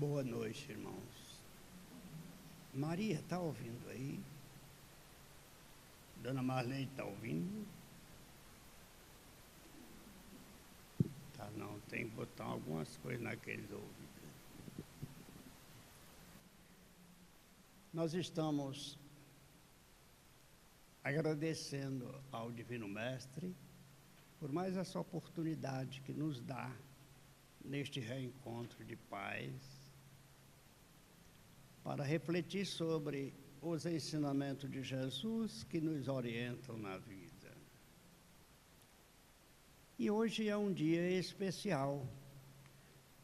Boa noite, irmãos. Maria, está ouvindo aí? Dona Marlene está ouvindo? Tá, não, tem que botar algumas coisas naqueles ouvidos. Nós estamos agradecendo ao Divino Mestre por mais essa oportunidade que nos dá neste reencontro de paz, para refletir sobre os ensinamentos de Jesus que nos orientam na vida. E hoje é um dia especial,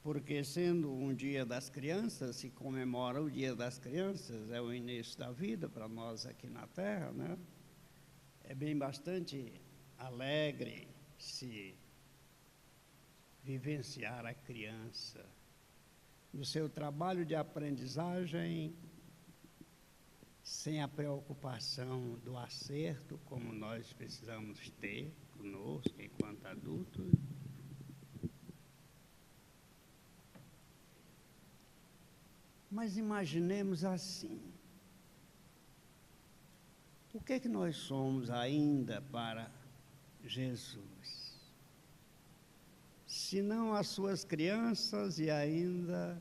porque sendo um dia das crianças, se comemora o Dia das Crianças, é o início da vida para nós aqui na Terra, né? É bem bastante alegre se vivenciar a criança no seu trabalho de aprendizagem, sem a preocupação do acerto, como nós precisamos ter conosco enquanto adultos. Mas imaginemos assim: o que é que nós somos ainda para Jesus? Se não as suas crianças e ainda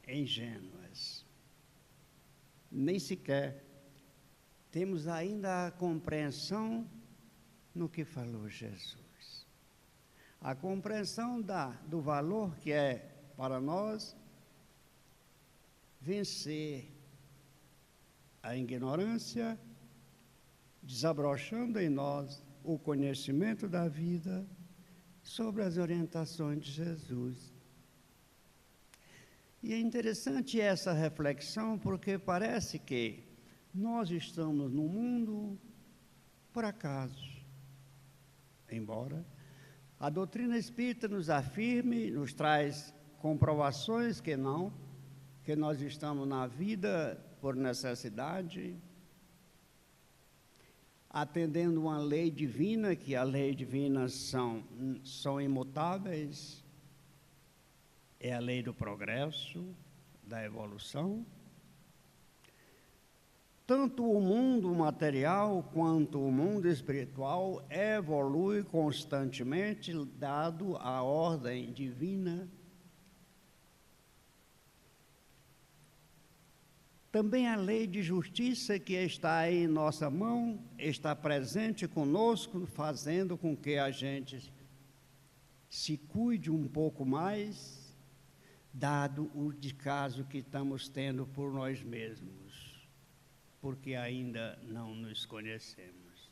ingênuas. Nem sequer temos ainda a compreensão no que falou Jesus. A compreensão do valor que é para nós vencer a ignorância, desabrochando em nós o conhecimento da vida sobre as orientações de Jesus. E é interessante essa reflexão, porque parece que nós estamos no mundo por acaso, embora a doutrina espírita nos afirme, nos traz comprovações que não, que nós estamos na vida por necessidade, atendendo uma lei divina, que a lei divina são imutáveis, é a lei do progresso, da evolução. Tanto o mundo material quanto o mundo espiritual evolui constantemente, dado a ordem divina. Também a lei de justiça que está em nossa mão, está presente conosco, fazendo com que a gente se cuide um pouco mais, dado o descaso que estamos tendo por nós mesmos, porque ainda não nos conhecemos.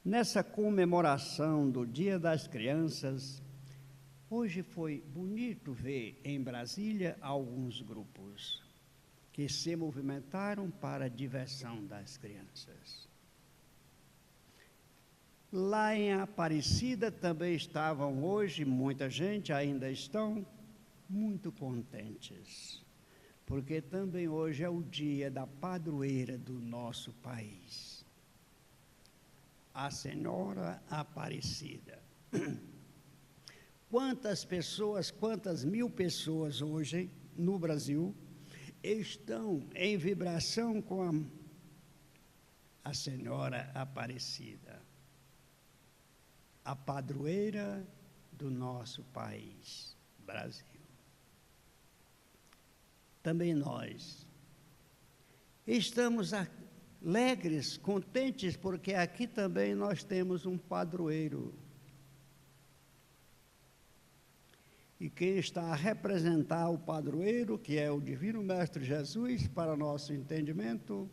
Nessa comemoração do Dia das Crianças, hoje foi bonito ver em Brasília alguns grupos que se movimentaram para a diversão das crianças. Lá em Aparecida também estavam hoje, muita gente ainda estão muito contentes, porque também hoje é o dia da padroeira do nosso país, a Senhora Aparecida. Quantas pessoas, quantas mil pessoas hoje no Brasil estão em vibração com a Senhora Aparecida, a padroeira do nosso país, Brasil. Também nós estamos alegres, contentes, porque aqui também nós temos um padroeiro. E quem está a representar o padroeiro, que é o Divino Mestre Jesus, para nosso entendimento,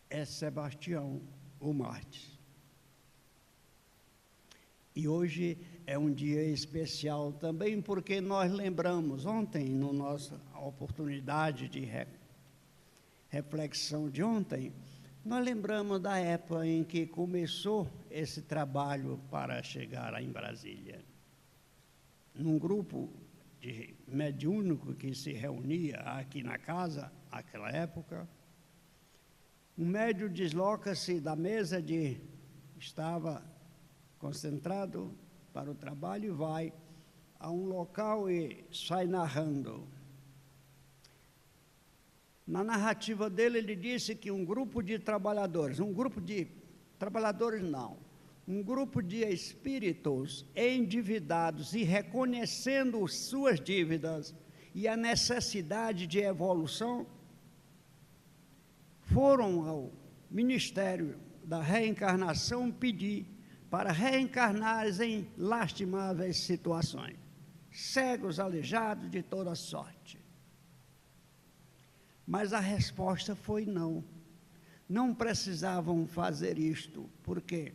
é Sebastião, o Mártir. E hoje é um dia especial também, porque nós lembramos, ontem, na nossa oportunidade de reflexão de ontem, nós lembramos da época em que começou esse trabalho para chegar lá em Brasília. Num grupo de mediúnico que se reunia aqui na casa, naquela época, um médium desloca-se da mesa estava concentrado para o trabalho, e vai a um local e sai narrando. Na narrativa dele, ele disse que um grupo de trabalhadores espíritos endividados e reconhecendo suas dívidas e a necessidade de evolução, foram ao Ministério da Reencarnação pedir para reencarnar em lastimáveis situações, cegos, aleijados, de toda sorte. Mas a resposta foi não. Não precisavam fazer isto, porque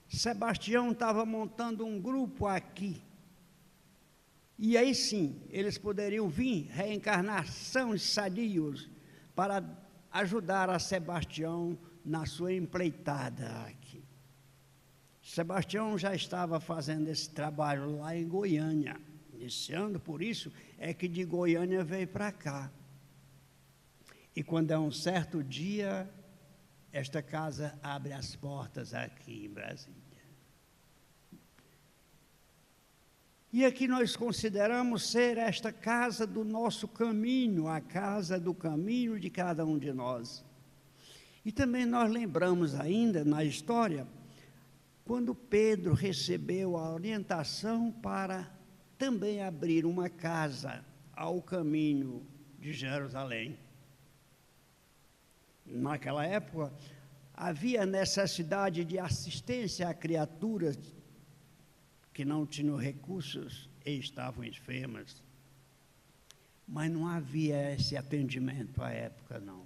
Sebastião estava montando um grupo aqui. E aí sim, eles poderiam vir, reencarnação sadios, para ajudar a Sebastião na sua empreitada aqui. Sebastião já estava fazendo esse trabalho lá em Goiânia, iniciando, por isso é que de Goiânia veio para cá. E quando é um certo dia, esta casa abre as portas aqui em Brasília. E aqui nós consideramos ser esta casa do nosso caminho, a casa do caminho de cada um de nós. E também nós lembramos ainda na história, quando Pedro recebeu a orientação para também abrir uma casa ao caminho de Jerusalém. Naquela época, havia necessidade de assistência a criaturas que não tinham recursos e estavam enfermas. Mas não havia esse atendimento à época, não.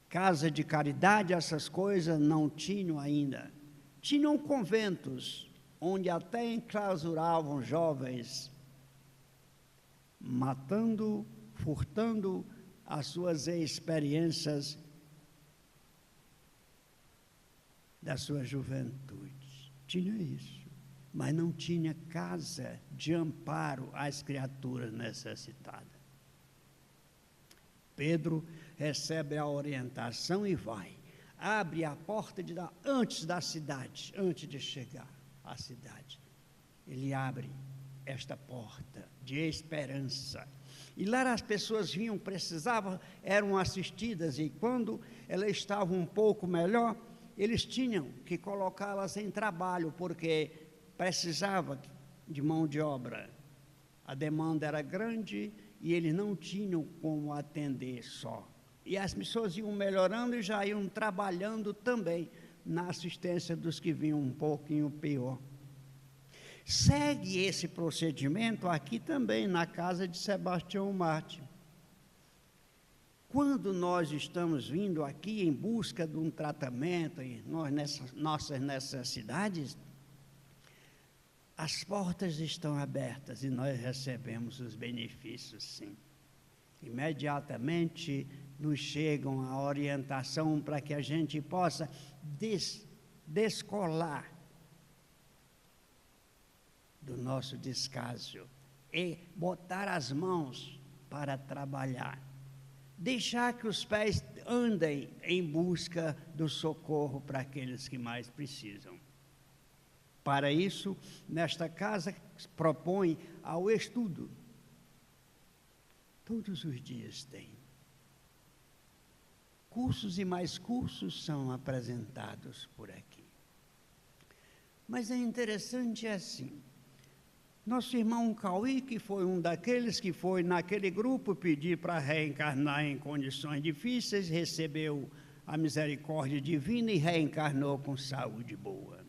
Casa de caridade, essas coisas não tinham ainda. Tinham conventos, onde até enclausuravam jovens, matando, furtando as suas experiências da sua juventude. Tinha isso, mas não tinha casa de amparo às criaturas necessitadas. Pedro recebe a orientação e vai. Abre a porta antes da cidade, antes de chegar à cidade. Ele abre esta porta de esperança. E lá as pessoas vinham, precisavam, eram assistidas, e quando elas estavam um pouco melhor, eles tinham que colocá-las em trabalho, porque precisava de mão de obra. A demanda era grande e eles não tinham como atender só. E as pessoas iam melhorando e já iam trabalhando também na assistência dos que vinham um pouquinho pior. Segue esse procedimento aqui também na casa de Sebastião Marte. Quando nós estamos vindo aqui em busca de um tratamento em nossas necessidades, as portas estão abertas e nós recebemos os benefícios, sim. Imediatamente nos chegam a orientação para que a gente possa descolar do nosso descaso e botar as mãos para trabalhar. Deixar que os pés andem em busca do socorro para aqueles que mais precisam. Para isso, nesta casa, propõe ao estudo. Todos os dias tem. Cursos e mais cursos são apresentados por aqui. Mas é interessante assim. Nosso irmão Cauí, que foi um daqueles que foi naquele grupo pedir para reencarnar em condições difíceis, recebeu a misericórdia divina e reencarnou com saúde boa.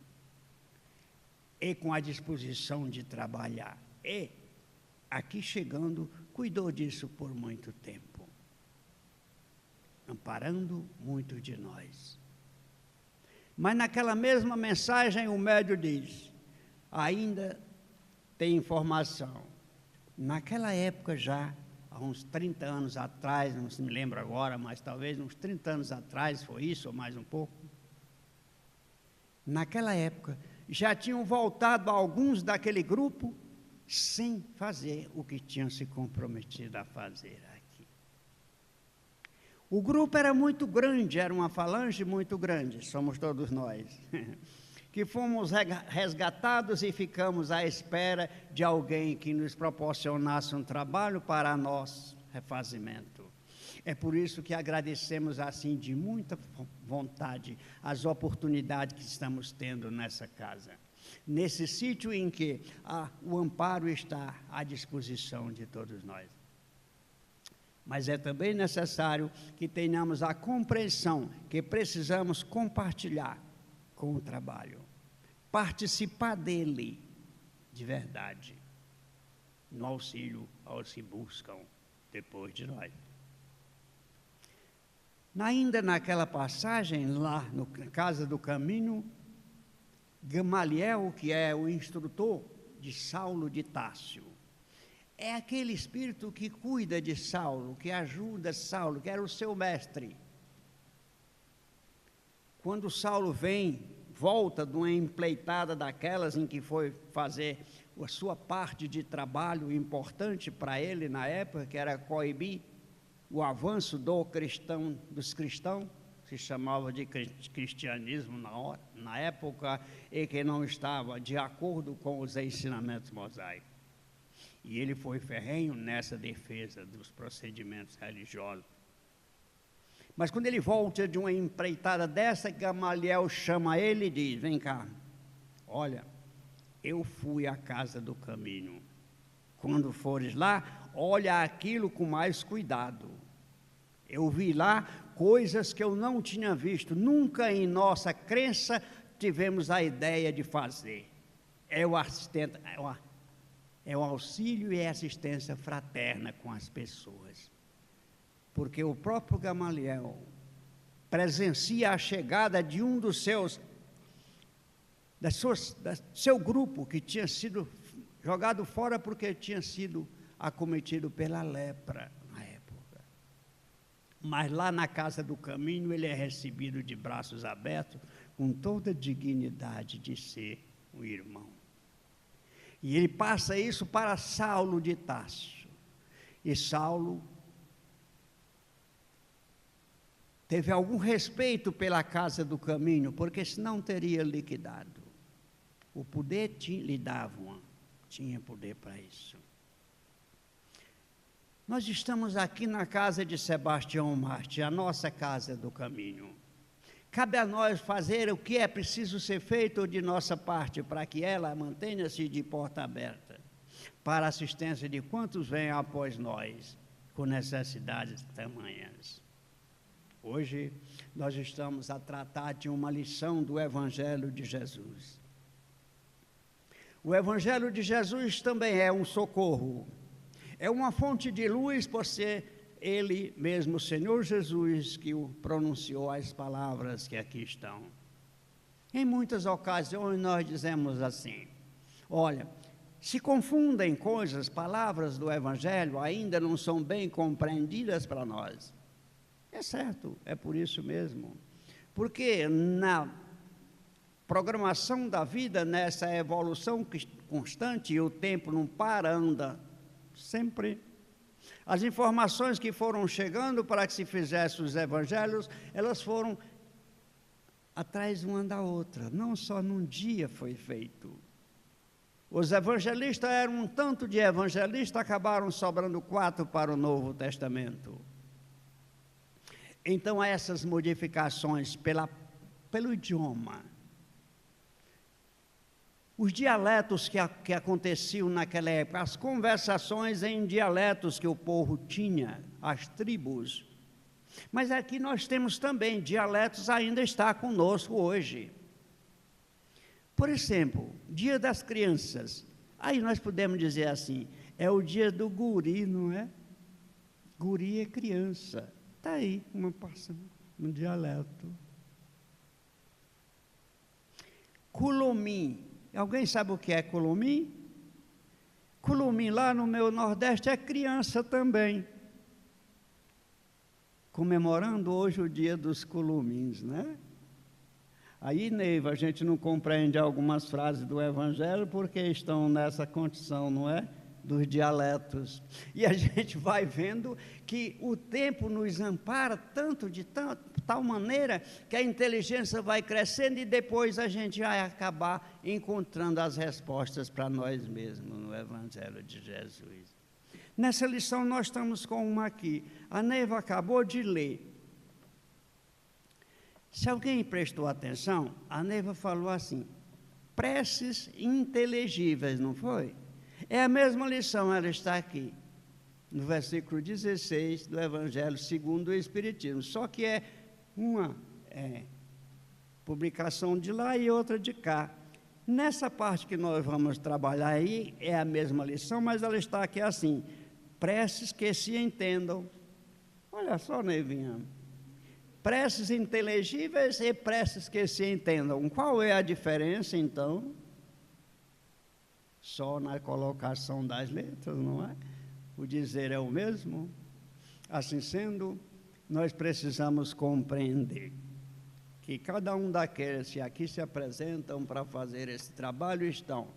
E com a disposição de trabalhar. E, aqui chegando, cuidou disso por muito tempo, amparando muito de nós. Mas naquela mesma mensagem o médium diz, ainda tem informação. Naquela época já, há uns 30 anos atrás, não se me lembro agora, mas talvez uns 30 anos atrás foi isso, ou mais um pouco. Naquela época, já tinham voltado alguns daquele grupo sem fazer o que tinham se comprometido a fazer aqui. O grupo era muito grande, era uma falange muito grande, somos todos nós. que fomos resgatados e ficamos à espera de alguém que nos proporcionasse um trabalho para nosso refazimento. É por isso que agradecemos assim de muita vontade as oportunidades que estamos tendo nessa casa, nesse sítio em que o amparo está à disposição de todos nós. Mas é também necessário que tenhamos a compreensão que precisamos compartilhar com o trabalho, participar dele de verdade, no auxílio aos que buscam depois de nós. Ainda naquela passagem, lá na Casa do Caminho, Gamaliel, que é o instrutor de Saulo de Tarso, é aquele espírito que cuida de Saulo, que ajuda Saulo, que era o seu mestre. Quando Saulo volta de uma empreitada daquelas em que foi fazer a sua parte de trabalho importante para ele na época, que era coibir o avanço dos cristãos, se chamava de cristianismo na época, e que não estava de acordo com os ensinamentos mosaicos. E ele foi ferrenho nessa defesa dos procedimentos religiosos. Mas quando ele volta de uma empreitada dessa, Gamaliel chama ele e diz: vem cá, olha, eu fui à Casa do Caminho. Quando fores lá, olha aquilo com mais cuidado. Eu vi lá coisas que eu não tinha visto, nunca em nossa crença tivemos a ideia de fazer. É o auxílio e assistência fraterna com as pessoas. Porque o próprio Gamaliel presencia a chegada de um dos seu grupo, que tinha sido jogado fora porque tinha sido acometido pela lepra na época. Mas lá na Casa do Caminho ele é recebido de braços abertos, com toda a dignidade de ser um irmão. E ele passa isso para Saulo de Tarso. E Saulo teve algum respeito pela Casa do Caminho, porque senão teria liquidado. O poder lhe davam, tinha poder para isso. Nós estamos aqui na casa de Sebastião Marte, a nossa Casa do Caminho. Cabe a nós fazer o que é preciso ser feito de nossa parte para que ela mantenha-se de porta aberta para a assistência de quantos vêm após nós com necessidades tamanhas. Hoje nós estamos a tratar de uma lição do Evangelho de Jesus. O Evangelho de Jesus também é um socorro, é uma fonte de luz por ser Ele mesmo, o Senhor Jesus, que pronunciou as palavras que aqui estão. Em muitas ocasiões nós dizemos assim: olha, se confundem coisas, palavras do Evangelho ainda não são bem compreendidas para nós. É certo, é por isso mesmo. Porque na programação da vida, nessa evolução constante, e o tempo não para, anda sempre. As informações que foram chegando para que se fizesse os evangelhos, elas foram atrás uma da outra, não só num dia foi feito. Os evangelistas eram um tanto de evangelistas, acabaram sobrando 4 para o Novo Testamento. Então, essas modificações pelo idioma, os dialetos que aconteciam naquela época, as conversações em dialetos que o povo tinha, as tribos. Mas aqui nós temos também dialetos, ainda está conosco hoje. Por exemplo, Dia das Crianças. Aí nós podemos dizer assim, é o dia do guri, não é? Guri é criança. Está aí, um dialeto. Culumim. Alguém sabe o que é culumim? Culumim lá no meu Nordeste é criança também. Comemorando hoje o dia dos culumins, né? Aí, Neiva, a gente não compreende algumas frases do Evangelho porque estão nessa condição, não é? dos dialetos. E a gente vai vendo que o tempo nos ampara tanto, de tal maneira, que a inteligência vai crescendo e depois a gente vai acabar encontrando as respostas para nós mesmos no Evangelho de Jesus. Nessa lição nós estamos com uma aqui. A Neiva acabou de ler. Se alguém prestou atenção, a Neiva falou assim: preces inteligíveis, não foi? É a mesma lição, ela está aqui, no versículo 16 do Evangelho segundo o Espiritismo, só que é uma publicação de lá e outra de cá. Nessa parte que nós vamos trabalhar aí, é a mesma lição, mas ela está aqui assim: preces que se entendam. Olha só, Neivinha. Preces inteligíveis e preces que se entendam. Qual é a diferença, então? Só na colocação das letras, não é? O dizer é o mesmo. Assim sendo, nós precisamos compreender que cada um daqueles que aqui se apresentam para fazer esse trabalho estão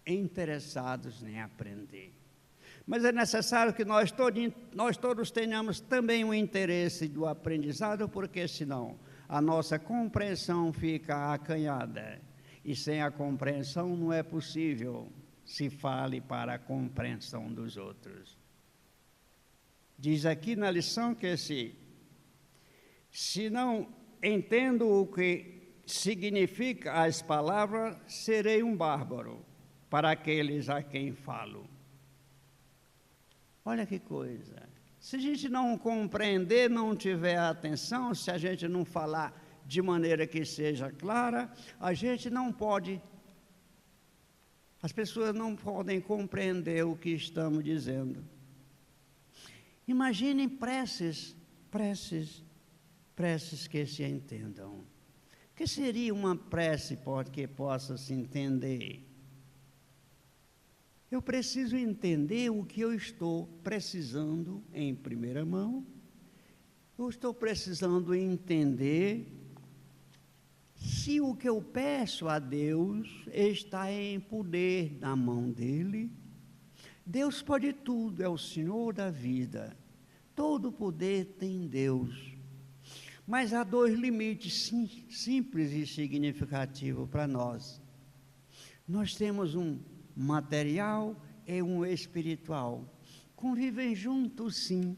interessados em aprender. Mas é necessário que nós todos tenhamos também um interesse do aprendizado, porque senão a nossa compreensão fica acanhada. E sem a compreensão não é possível se fale para a compreensão dos outros. Diz aqui na lição que se não entendo o que significa as palavras, serei um bárbaro para aqueles a quem falo. Olha que coisa. Se a gente não compreender, não tiver atenção, se a gente não falar de maneira que seja clara, a gente não pode, as pessoas não podem compreender o que estamos dizendo. Imaginem preces que se entendam. O que seria uma prece que possa se entender? Eu preciso entender o que eu estou precisando em primeira mão. Eu estou precisando entender se o que eu peço a Deus está em poder na mão dEle. Deus pode tudo, é o Senhor da vida. Todo poder tem Deus. Mas há dois limites simples e significativos para nós. Nós temos um material e um espiritual. Convivem juntos, sim.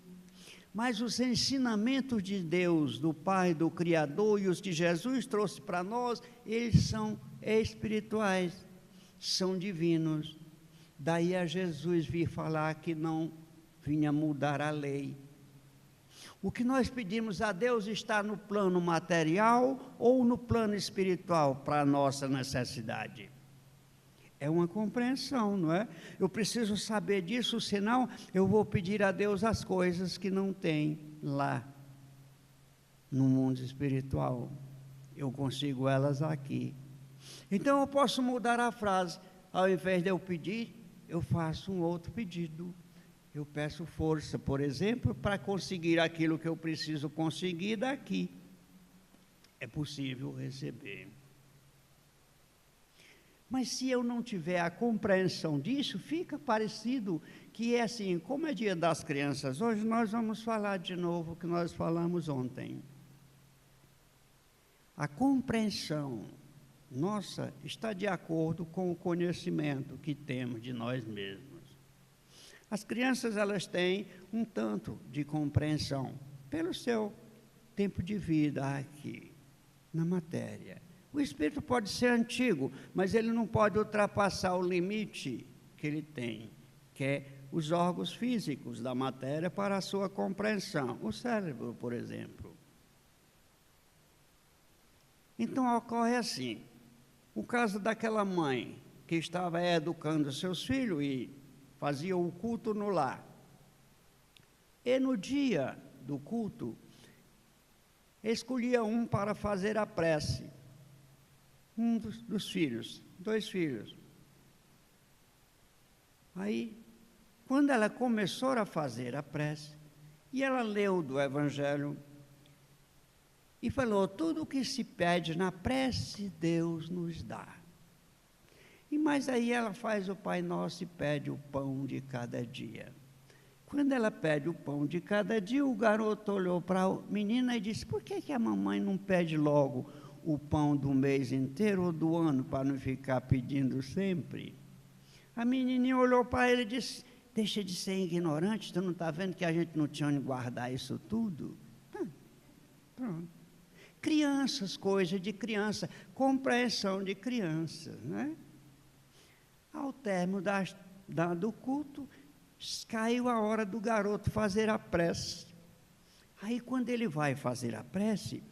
Mas os ensinamentos de Deus, do Pai, do Criador e os que Jesus trouxe para nós, eles são espirituais, são divinos. Daí a Jesus vir falar que não vinha mudar a lei. O que nós pedimos a Deus está no plano material ou no plano espiritual para a nossa necessidade. É uma compreensão, não é? Eu preciso saber disso, senão eu vou pedir a Deus as coisas que não tem lá no mundo espiritual. Eu consigo elas aqui. Então eu posso mudar a frase. Ao invés de eu pedir, eu faço um outro pedido. Eu peço força, por exemplo, para conseguir aquilo que eu preciso conseguir daqui. É possível receber. Mas se eu não tiver a compreensão disso, fica parecido que é assim, como é dia das crianças, hoje nós vamos falar de novo o que nós falamos ontem. A compreensão nossa está de acordo com o conhecimento que temos de nós mesmos. As crianças, elas têm um tanto de compreensão pelo seu tempo de vida aqui, na matéria. O espírito pode ser antigo, mas ele não pode ultrapassar o limite que ele tem, que é os órgãos físicos da matéria para a sua compreensão. O cérebro, por exemplo. Então, ocorre assim, o caso daquela mãe que estava educando seus filhos e fazia o culto no lar. E no dia do culto, escolhia um para fazer a prece. Um dos filhos, 2 filhos. Aí, quando ela começou a fazer a prece, e ela leu do Evangelho, e falou, tudo o que se pede na prece, Deus nos dá. Mas aí ela faz o Pai Nosso e pede o pão de cada dia. Quando ela pede o pão de cada dia, o garoto olhou para a menina e disse: por que a mamãe não pede logo o pão do mês inteiro ou do ano, para não ficar pedindo sempre? A menininha olhou para ele e disse: deixa de ser ignorante, tu não está vendo que a gente não tinha onde guardar isso tudo? Pronto. Crianças, coisa de criança, compreensão de criança, né? Ao término do culto, caiu a hora do garoto fazer a prece. Aí, quando ele vai fazer a prece,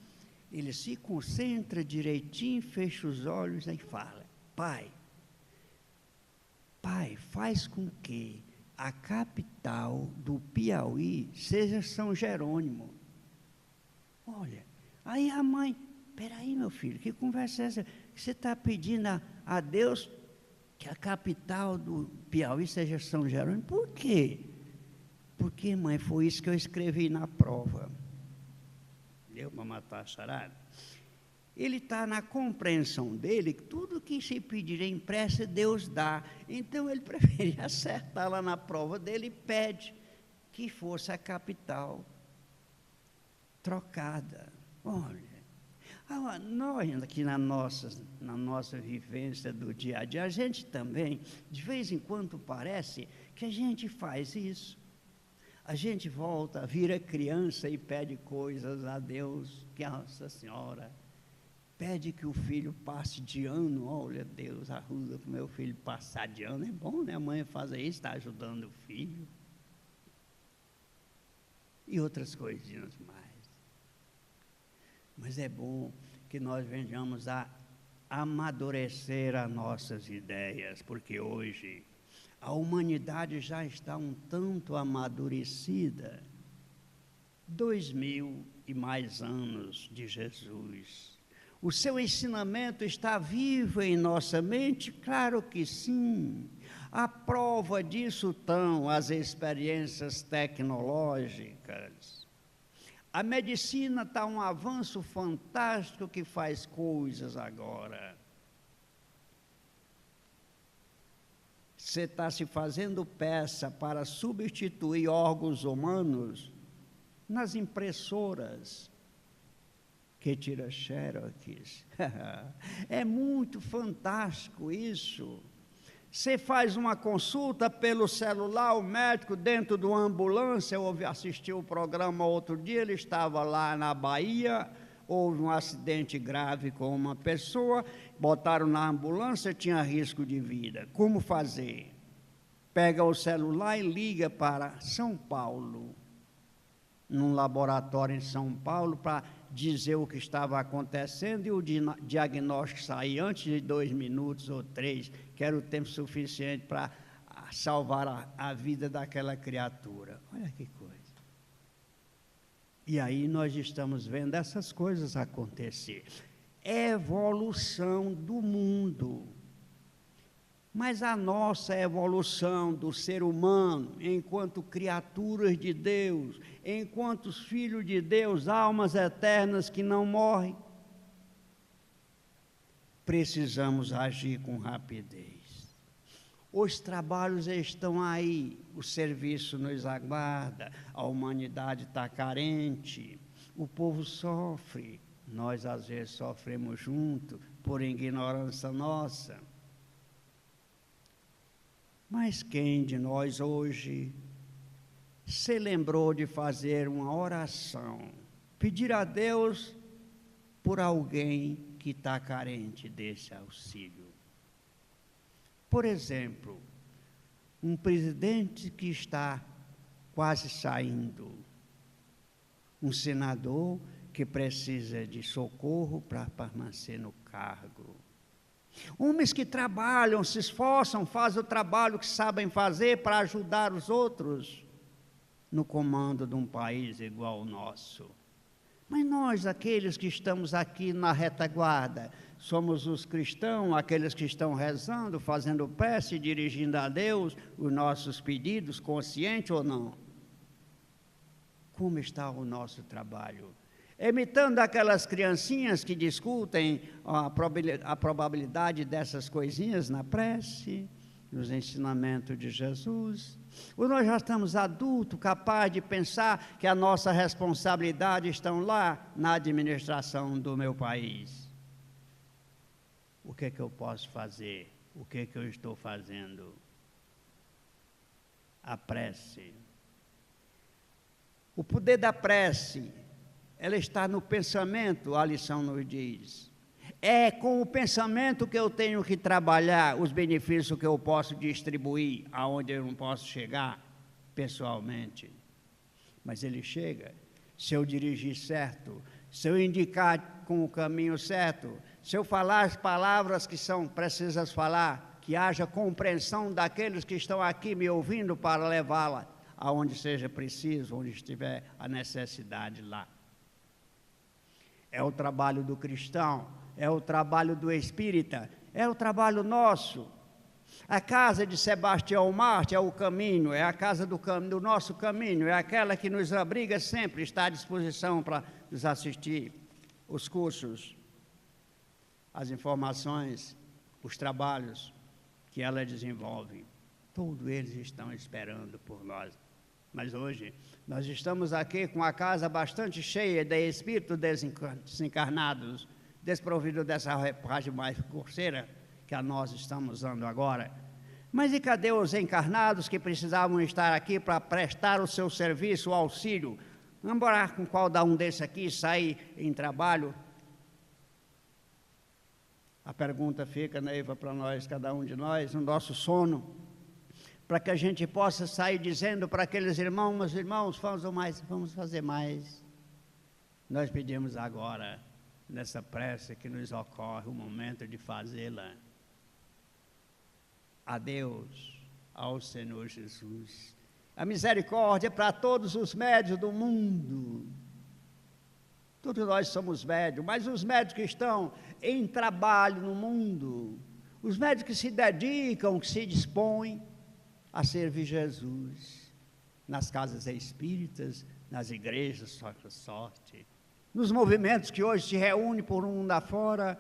ele se concentra direitinho, fecha os olhos e fala: Pai, faz com que a capital do Piauí seja São Jerônimo. Olha, aí a mãe: peraí, meu filho, que conversa é essa? Você está pedindo a Deus que a capital do Piauí seja São Jerônimo? Por quê? Porque, mãe, foi isso que eu escrevi na prova. Deu para matar a charada? Ele está na compreensão dele que tudo que se pedir em prece, Deus dá. Então, ele preferia acertar lá na prova dele e pede que fosse a capital trocada. Olha, nós aqui na nossa vivência do dia a dia, a gente também, de vez em quando parece que a gente faz isso. A gente volta, vira criança e pede coisas a Deus, que a Nossa Senhora pede que o filho passe de ano. Olha, Deus, ajuda para o meu filho passar de ano. É bom, né? A mãe fazer isso, está ajudando o filho. E outras coisinhas mais. Mas é bom que nós venhamos a amadurecer as nossas ideias, porque hoje a humanidade já está um tanto amadurecida. 2000 e mais anos de Jesus. O seu ensinamento está vivo em nossa mente? Claro que sim. A prova disso estão as experiências tecnológicas. A medicina está um avanço fantástico que faz coisas agora. Você está se fazendo peça para substituir órgãos humanos nas impressoras que tira xerox. É muito fantástico isso. Você faz uma consulta pelo celular, o médico dentro de uma ambulância. Eu assisti o programa outro dia, ele estava lá na Bahia, houve um acidente grave com uma pessoa, botaram na ambulância, tinha risco de vida. Como fazer? Pega o celular e liga para São Paulo, num laboratório em São Paulo, para dizer o que estava acontecendo, e o diagnóstico sair antes de 2 minutos ou 3, que era o tempo suficiente para salvar a vida daquela criatura. Olha que coisa. E aí nós estamos vendo essas coisas acontecer. Evolução do mundo. Mas a nossa evolução do ser humano, enquanto criaturas de Deus, enquanto filhos de Deus, almas eternas que não morrem, precisamos agir com rapidez. Os trabalhos estão aí, o serviço nos aguarda, a humanidade está carente, o povo sofre, nós às vezes sofremos junto, por ignorância nossa. Mas quem de nós hoje se lembrou de fazer uma oração, pedir a Deus por alguém que está carente desse auxílio? Por exemplo, um presidente que está quase saindo, um senador que precisa de socorro para permanecer no cargo. Homens que trabalham, se esforçam, fazem o trabalho que sabem fazer para ajudar os outros no comando de um país igual ao nosso. Mas nós, aqueles que estamos aqui na retaguarda, somos os cristãos, aqueles que estão rezando, fazendo prece, dirigindo a Deus os nossos pedidos, consciente ou não? Como está o nosso trabalho? imitando aquelas criancinhas que discutem a probabilidade dessas coisinhas na prece, nos ensinamentos de Jesus. Ou nós já estamos adultos, capazes de pensar que a nossa responsabilidade está lá na administração do meu país. O que é que eu posso fazer? O que é que eu estou fazendo? A prece. O poder da prece, ela está no pensamento, a lição nos diz. É com o pensamento que eu tenho que trabalhar os benefícios que eu posso distribuir, aonde eu não posso chegar pessoalmente. Mas ele chega, se eu dirigir certo, se eu indicar com o caminho certo, se eu falar as palavras que são precisas falar, que haja compreensão daqueles que estão aqui me ouvindo para levá-la aonde seja preciso, onde estiver a necessidade lá. É o trabalho do cristão, é o trabalho do espírita, é o trabalho nosso. A casa de Sebastião Marte é o caminho, é a casa do nosso caminho, é aquela que nos abriga sempre, está à disposição para nos assistir. Os cursos, as informações, os trabalhos que ela desenvolve, todos eles estão esperando por nós. Mas hoje, nós estamos aqui com a casa bastante cheia de espíritos desencarnados, desprovidos dessa roupagem mais grosseira que nós estamos usando agora. Mas e cadê os encarnados que precisavam estar aqui para prestar o seu serviço, o auxílio? Vamos orar com cada um desses aqui, sair em trabalho? A pergunta fica, Neiva, para nós, cada um de nós, no nosso sono, para que a gente possa sair dizendo para aqueles irmãos, meus irmãos, vamos fazer mais. Nós pedimos agora, nessa prece que nos ocorre, o momento de fazê-la. A Deus, ao Senhor Jesus. A misericórdia para todos os médios do mundo. Todos nós somos médios, mas os médios que estão em trabalho no mundo, os médios que se dedicam, que se dispõem a servir Jesus, nas casas espíritas, nas igrejas, sorte, nos movimentos que hoje se reúnem por um mundo afora,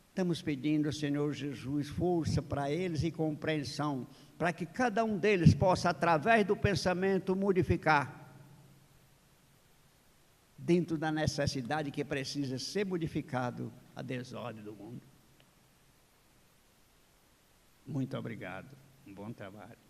estamos pedindo ao Senhor Jesus força para eles e compreensão, para que cada um deles possa, através do pensamento, modificar, dentro da necessidade que precisa ser modificado, a desordem do mundo. Muito obrigado. Um bom trabalho.